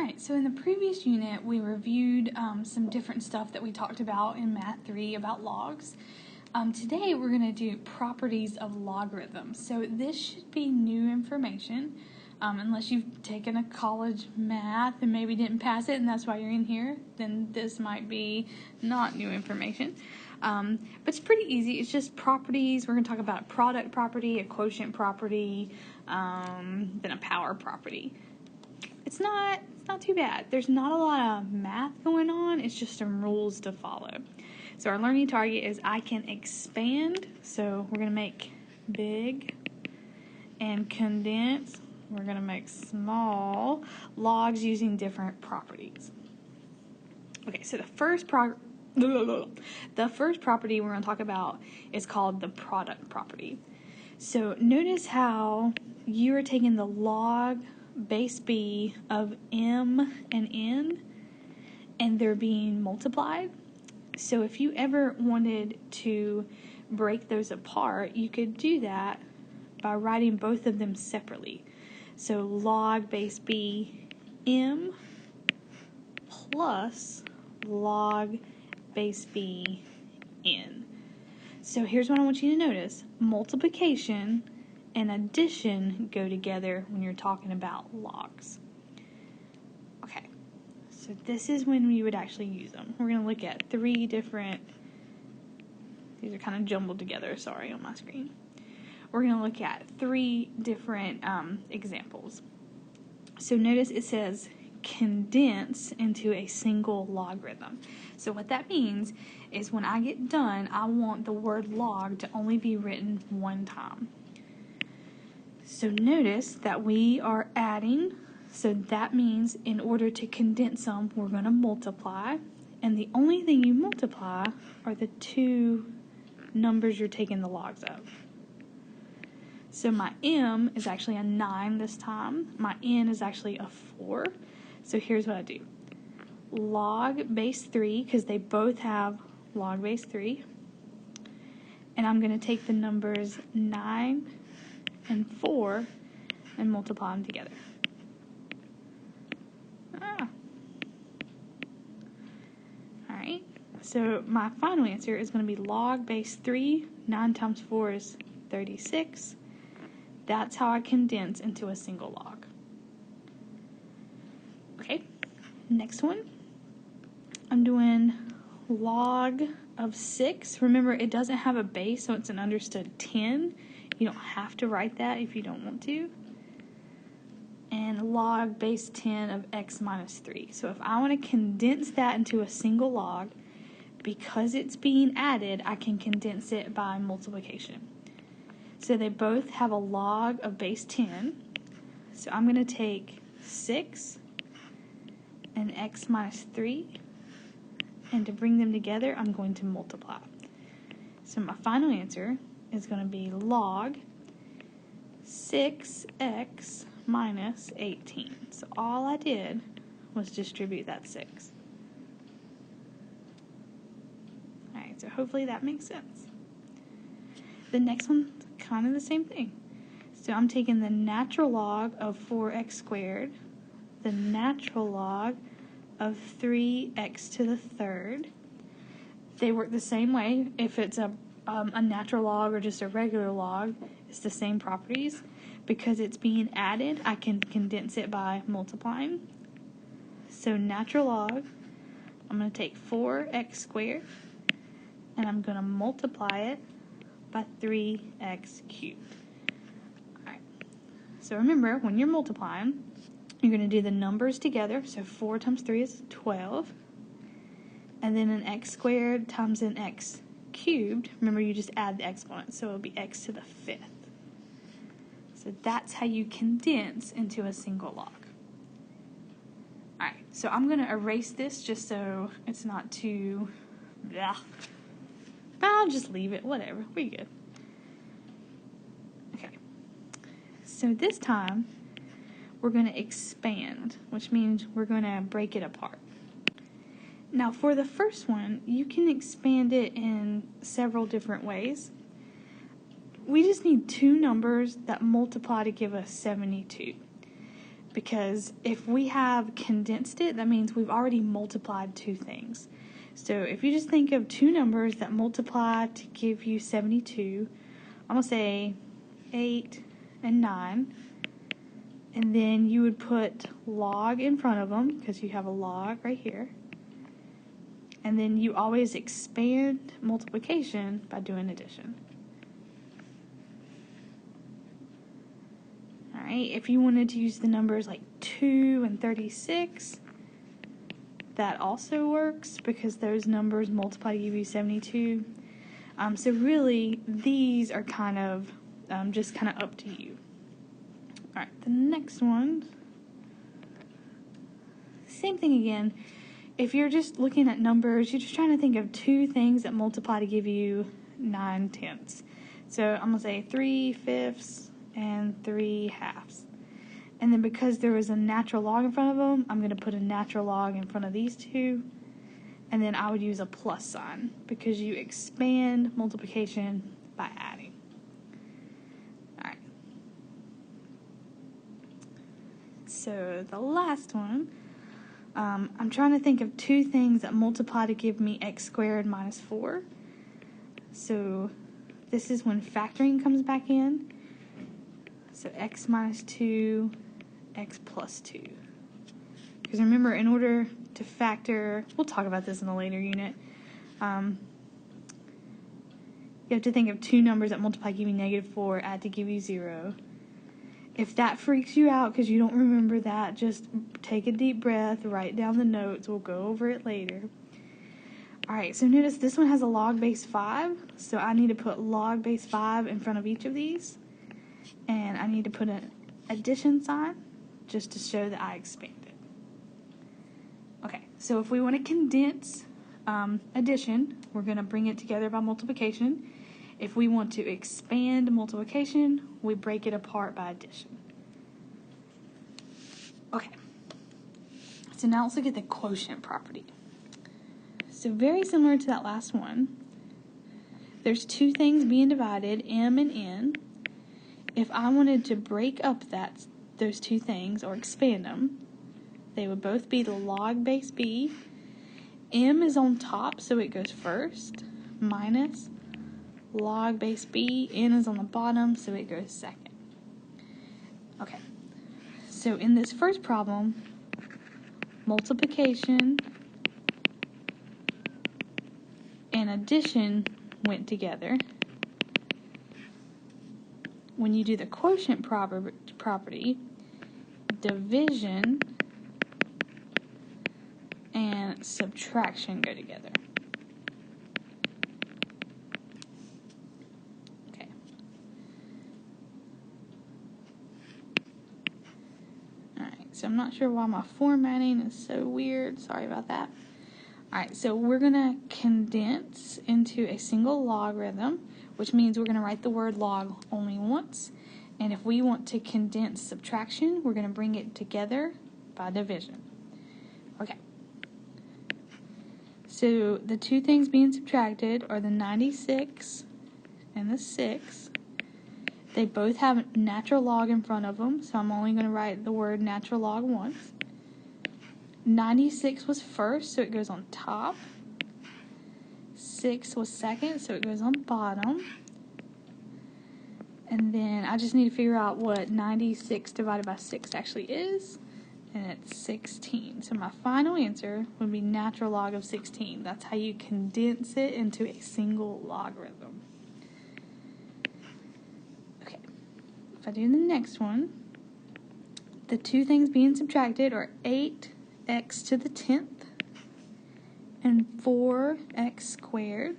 Alright, so in the previous unit we reviewed some different stuff that we talked about in Math 3 about logs. Today we're going to do properties of logarithms. So this should be new information, unless you've taken a college math and maybe didn't pass it and that's why you're in here, then this might be not new information. But it's pretty easy. It's just properties. We're going to talk about a product property, a quotient property, then a power property. It's not too bad. There's not a lot of math going on. It's just some rules to follow. So our learning target is I can expand. So we're going to make big and condense. We're going to make small logs using different properties. Okay, so the first property we're going to talk about is called the product property. So notice how you are taking the log base b of m and n and they're being multiplied. So if you ever wanted to break those apart, you could do that by writing both of them separately. So log base b m plus log base b n. So here's what I want you to notice. Multiplication and addition go together when you're talking about logs. Okay, so this is when we would actually use them. We're going to look at three different, these are kind of jumbled together, sorry, on my screen. We're going to look at three different examples. So notice it says condense into a single logarithm. So what that means is when I get done, I want the word log to only be written one time. So notice that we are adding, so that means in order to condense them, we're going to multiply. And the only thing you multiply are the two numbers you're taking the logs of. So my m is actually a 9 this time. My n is actually a 4. So here's what I do. Log base 3, because they both have log base 3. And I'm going to take the numbers 9 and 4 and multiply them together. Alright, so my final answer is going to be log base 3. 9 times 4 is 36. That's how I condense into a single log. Okay, next one. I'm doing log of 6. Remember, it doesn't have a base, so it's an understood 10. You don't have to write that if you don't want to. And log base 10 of x minus 3. So if I want to condense that into a single log, because it's being added, I can condense it by multiplication. So they both have a log of base 10. So I'm going to take 6 and x minus 3. And to bring them together, I'm going to multiply. So my final answer is going to be log 6x minus 18. So all I did was distribute that 6. Alright, so hopefully that makes sense. The next one's kind of the same thing. So I'm taking the natural log of 4x squared, the natural log of 3x to the third. They work the same way. If it's a natural log or just a regular log, it's the same properties. Because it's being added, I can condense it by multiplying. So natural log, I'm going to take 4x squared, and I'm going to multiply it by 3x cubed. Alright, so remember, when you're multiplying, you're going to do the numbers together. So 4 times 3 is 12. And then an x squared times an x cubed. Remember, you just add the exponent, so it'll be x to the 5th. So that's how you condense into a single log. Alright, so I'm going to erase this just so it's not too... But I'll just leave it, whatever, we good. Okay, so this time we're going to expand, which means we're going to break it apart. Now for the first one, you can expand it in several different ways. We just need two numbers that multiply to give us 72. because if we have condensed it, that means we've already multiplied two things. So if you just think of two numbers that multiply to give you 72, I'm going to say 8 and 9. And then you would put log in front of them because you have a log right here. And then you always expand multiplication by doing addition. Alright, if you wanted to use the numbers like 2 and 36, that also works because those numbers multiply to give you 72. So really, these are kind of just kind of up to you. Alright, the next one, same thing again. If you're just looking at numbers, you're just trying to think of two things that multiply to give you 9/10. So I'm going to say 3/5 and 3/2. And then because there was a natural log in front of them, I'm going to put a natural log in front of these two. And then I would use a plus sign because you expand multiplication by adding. Alright. So the last one, I'm trying to think of two things that multiply to give me x squared minus 4. So this is when factoring comes back in. So x minus 2, x plus 2. Because remember, in order to factor, we'll talk about this in a later unit, you have to think of two numbers that multiply to give you -4, add to give you 0. If that freaks you out because you don't remember that, just take a deep breath, write down the notes, we'll go over it later. Alright, so notice this one has a log base 5, so I need to put log base 5 in front of each of these. And I need to put an addition sign just to show that I expanded. Okay, so if we want to condense addition, we're going to bring it together by multiplication. If we want to expand multiplication, we break it apart by addition. Okay, so now let's look at the quotient property. So very similar to that last one, there's two things being divided, m and n. If I wanted to break up those two things or expand them, they would both be the log base b. M is on top, so it goes first, minus log base b. N is on the bottom, so it goes second. Okay, so in this first problem, multiplication and addition went together. When you do the quotient property, division and subtraction go together. Okay. Alright, so I'm not sure why my formatting is so weird. Sorry about that. Alright, so we're going to condense into a single logarithm, which means we're going to write the word log only once. And if we want to condense subtraction, we're going to bring it together by division. Okay. So the two things being subtracted are the 96 and the 6. They both have natural log in front of them, so I'm only going to write the word natural log once. 96 was first, so it goes on top. 6 was second, so it goes on bottom. And then I just need to figure out what 96 divided by 6 actually is. And it's 16. So my final answer would be natural log of 16. That's how you condense it into a single logarithm. Okay, if I do the next one, the two things being subtracted are 8x to the 10th and 4x squared.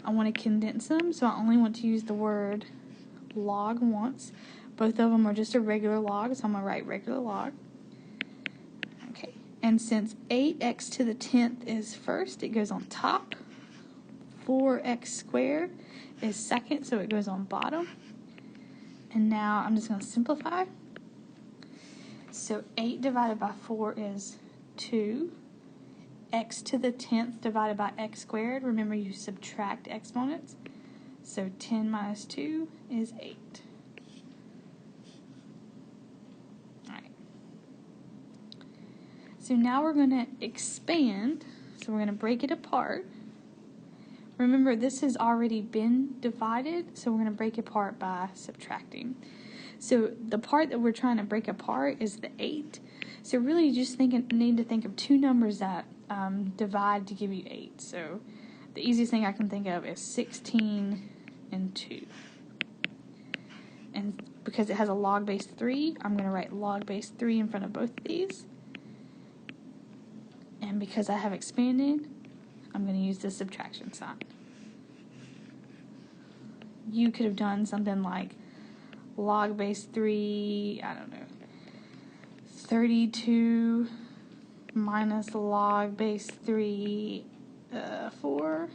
I want to condense them, so I only want to use the word log once. Both of them are just a regular log, so I'm going to write regular log. Okay, and since 8x to the 10th is first, it goes on top. 4x squared is second, so it goes on bottom. And now I'm just going to simplify. So 8 divided by 4 is 2. X to the 10th divided by x squared. Remember, you subtract exponents. So 10 minus 2 is 8. Alright. So now we're going to expand. So we're going to break it apart. Remember, this has already been divided, so we're going to break it apart by subtracting. So the part that we're trying to break apart is the 8. So really you just need to think of two numbers that divide to give you 8. So the easiest thing I can think of is 16 and 2. And because it has a log base 3, I'm going to write log base 3 in front of both of these. And because I have expanded, I'm going to use the subtraction sign. You could have done something like log base 3, I don't know, 32 minus log base 3, 4.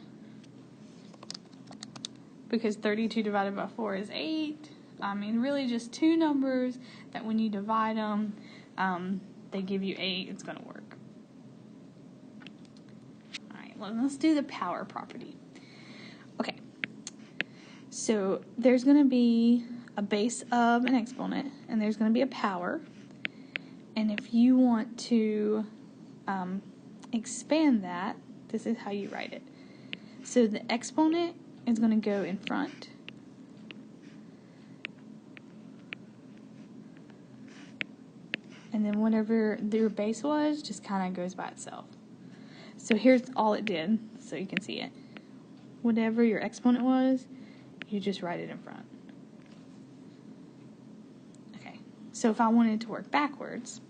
Because 32 divided by 4 is 8. I mean, really just two numbers that when you divide them, they give you 8. It's going to work. Alright, well, let's do the power property. Okay, so there's going to be a base of an exponent, and there's going to be a power. And if you want to expand that, this is how you write it. So the exponent is going to go in front. And then whatever your base was just kind of goes by itself. So here's all it did, so you can see it. Whatever your exponent was, you just write it in front. Okay, so if I wanted to work backwards,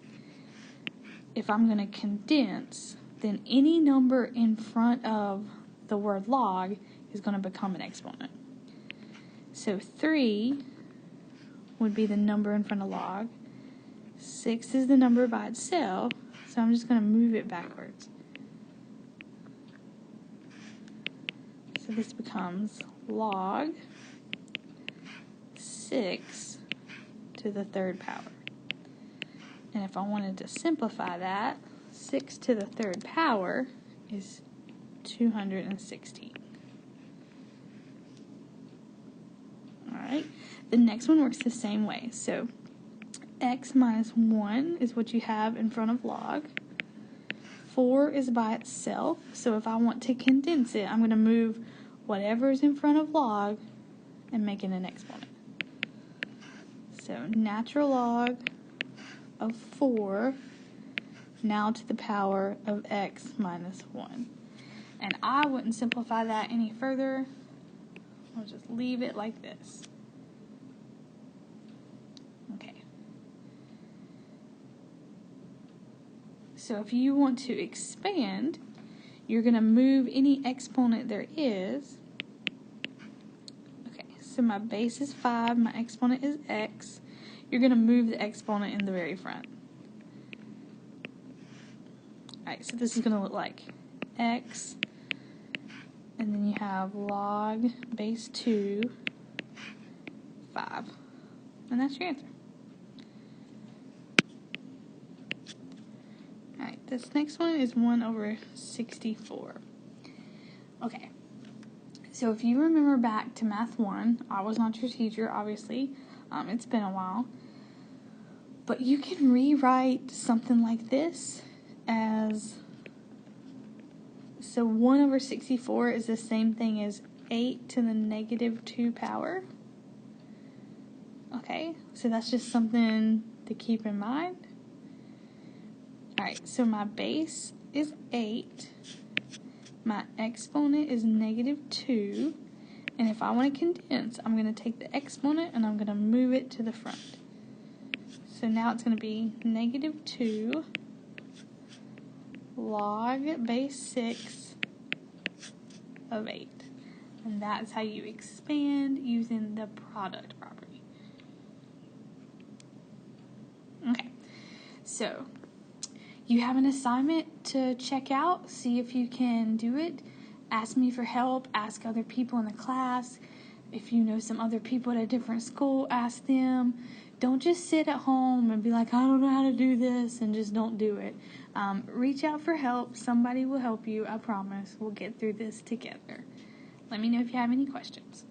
if I'm going to condense, then any number in front of the word log is going to become an exponent. So 3 would be the number in front of log. 6 is the number by itself, so I'm just going to move it backwards. So this becomes log 6 to the third power. And if I wanted to simplify that, 6 to the third power is 216. Alright, the next one works the same way. So x minus 1 is what you have in front of log. 4 is by itself, so if I want to condense it, I'm going to move whatever is in front of log and make it an exponent. So natural log of 4 now to the power of x minus 1. And I wouldn't simplify that any further. I'll just leave it like this. Okay. So if you want to expand, you're going to move any exponent there is. Okay, so my base is 5, my exponent is x. You're going to move the exponent in the very front. Alright, so this is going to look like x, and then you have log base 2, 5. And that's your answer. Alright, this next one is 1 over 64. Okay, so if you remember back to Math 1, I was not your teacher, obviously. It's been a while. But you can rewrite something like this as, so 1 over 64 is the same thing as 8 to the negative 2 power. Okay, so that's just something to keep in mind. Alright, so my base is 8. My exponent is negative 2. And if I want to condense, I'm going to take the exponent and I'm going to move it to the front. So now it's going to be negative 2 log base 6 of 8. And that's how you expand using the product property. Okay, so you have an assignment to check out. See if you can do it. Ask me for help. Ask other people in the class. If you know some other people at a different school, ask them. Don't just sit at home and be like, I don't know how to do this, and just don't do it. Reach out for help. Somebody will help you. I promise. We'll get through this together. Let me know if you have any questions.